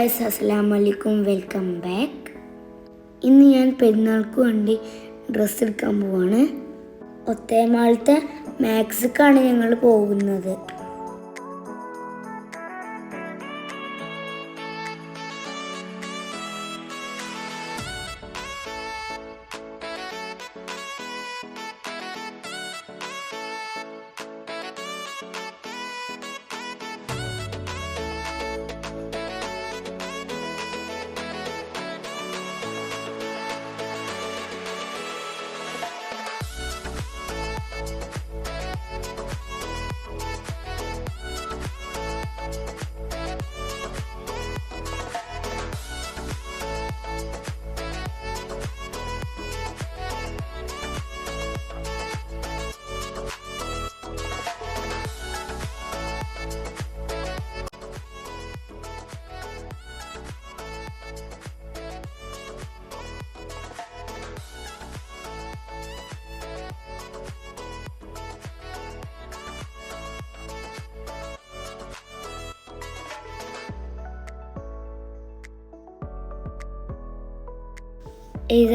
Guys, അസ്സലാമു അലൈക്കും, welcome back. ഇന്ന് ഞാൻ പെരുന്നാൾക്ക് വേണ്ടി ഡ്രസ്സ് എടുക്കാൻ പോവാണ്. ഒത്തേമാളത്തെ മാക്സിക്കാണ് ഞങ്ങൾ പോകുന്നത്.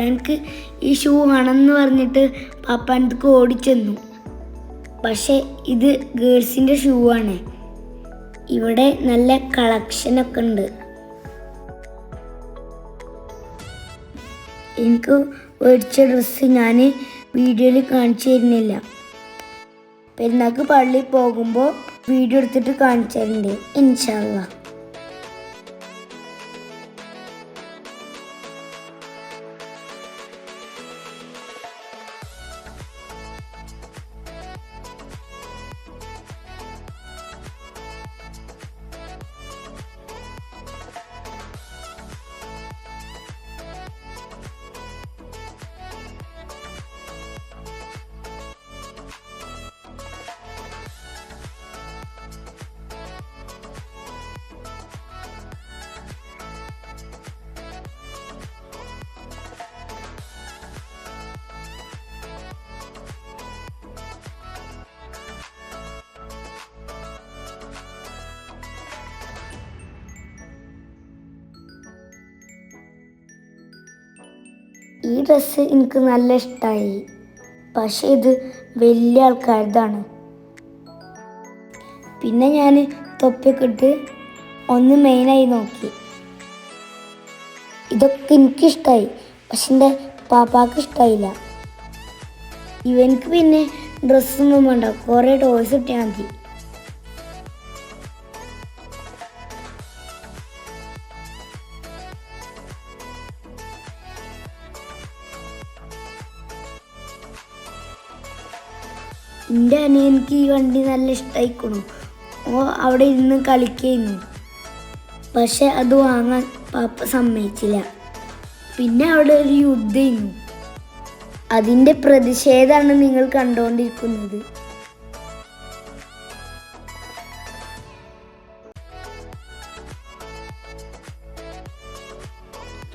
എനിക്ക് ഈ ഷൂ ആണെന്ന് പറഞ്ഞിട്ട് പാപ്പ എനിക്ക് ഓടിച്ചെന്നു. പക്ഷെ ഇത് ഗേൾസിൻ്റെ ഷൂ ആണ്. ഇവിടെ നല്ല കളക്ഷനൊക്കെ ഉണ്ട്. എനിക്ക് മേടിച്ച ഡ്രസ്സ് ഞാൻ വീഡിയോയിൽ കാണിച്ചു തരുന്നില്ല. പെരുന്നാൾക്ക് പള്ളിയിൽ പോകുമ്പോൾ വീഡിയോ എടുത്തിട്ട് കാണിച്ചു തരുന്നുണ്ട് ഇൻഷാ അല്ലാഹ്. ഈ ഡ്രസ്സ് എനിക്ക് നല്ല ഇഷ്ടമായി. പക്ഷെ ഇത് വലിയ ആൾക്കാരതാണ്. പിന്നെ ഞാൻ തൊപ്പിയൊക്കെ ഇട്ട് ഒന്ന് മെയിനായി നോക്കി. ഇതൊക്കെ എനിക്കിഷ്ടമായി. പക്ഷെ എൻ്റെ പാപ്പാക്ക് ഇഷ്ടമായില്ല. ഇവനക്ക് പിന്നെ ഡ്രസ്സൊന്നും വേണ്ട, കുറേ ടോയ്സ് ഇട്ടാൽ മതി. എൻ്റെ അനിയനിക്ക് ഈ വണ്ടി നല്ല ഇഷ്ടമായിക്കണു. ഓ അവിടെ ഇരുന്ന് കളിക്കുന്നു. പക്ഷെ അത് വാങ്ങാൻ പാപ്പ സമ്മതിച്ചില്ല. പിന്നെ അവിടെ ഒരു യുദ്ധമായിരുന്നു. അതിൻ്റെ പ്രതിഷേധമാണ് നിങ്ങൾ കണ്ടുകൊണ്ടിരിക്കുന്നത്.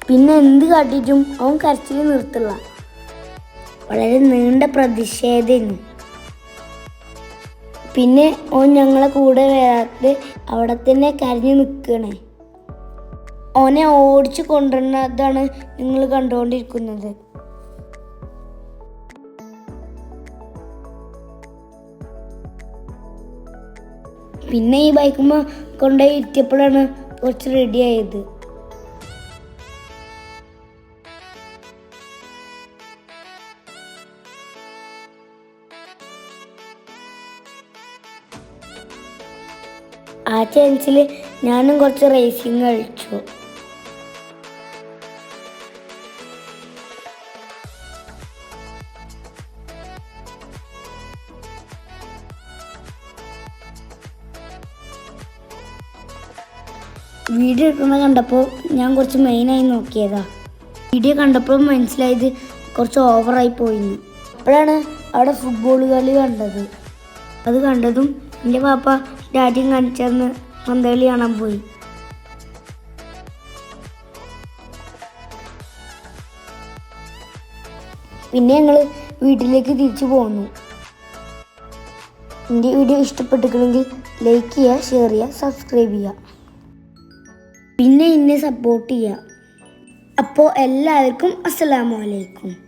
പിന്നെ എന്ത് കാട്ടിയിട്ടും അവൻ കരച്ചിൽ നിർത്തില്ല. വളരെ നീണ്ട പ്രതിഷേധമായിരുന്നു. പിന്നെ ഓൻ ഞങ്ങളെ കൂടെ വരാതെ അവിടെ തന്നെ കരഞ്ഞു നിൽക്കണേ. ഓനെ ഓടിച്ചു കൊണ്ടുവരുന്നതാണ് നിങ്ങൾ കണ്ടുകൊണ്ടിരിക്കുന്നത്. പിന്നെ ഈ ബൈക്കുമ്പോൾ കൊണ്ടുപോയി ഇരുത്തിയപ്പോഴാണ് കുറച്ച് റെഡിയായത്. ആ ചാൻസിൽ ഞാനും കുറച്ച് റേസിങ് കളിച്ചു. വീഡിയോ എടുക്കുന്നത് കണ്ടപ്പോൾ ഞാൻ കുറച്ച് മെയിനായി നോക്കിയതാ. വീഡിയോ കണ്ടപ്പോൾ മനസ്സിലായത് കുറച്ച് ഓവറായി പോയിന്ന്. അപ്പോഴാണ് അവിടെ ഫുട്ബോൾ കളി കണ്ടത്. അത് കണ്ടതും എൻ്റെ പാപ്പ ഡാഡിയും കാണിച്ചെന്ന് പന്തകളി കാണാൻ പോയി. പിന്നെ ഞങ്ങൾ വീട്ടിലേക്ക് തിരിച്ചു പോന്നു. എൻ്റെ വീഡിയോ ഇഷ്ടപ്പെട്ടിട്ടുണ്ടെങ്കിൽ ലൈക്ക് ചെയ്യുക, ഷെയർ ചെയ്യുക, സബ്സ്ക്രൈബ് ചെയ്യുക. പിന്നെ എന്നെ സപ്പോർട്ട് ചെയ്യുക. അപ്പോൾ എല്ലാവർക്കും അസ്സലാമു അലൈക്കും.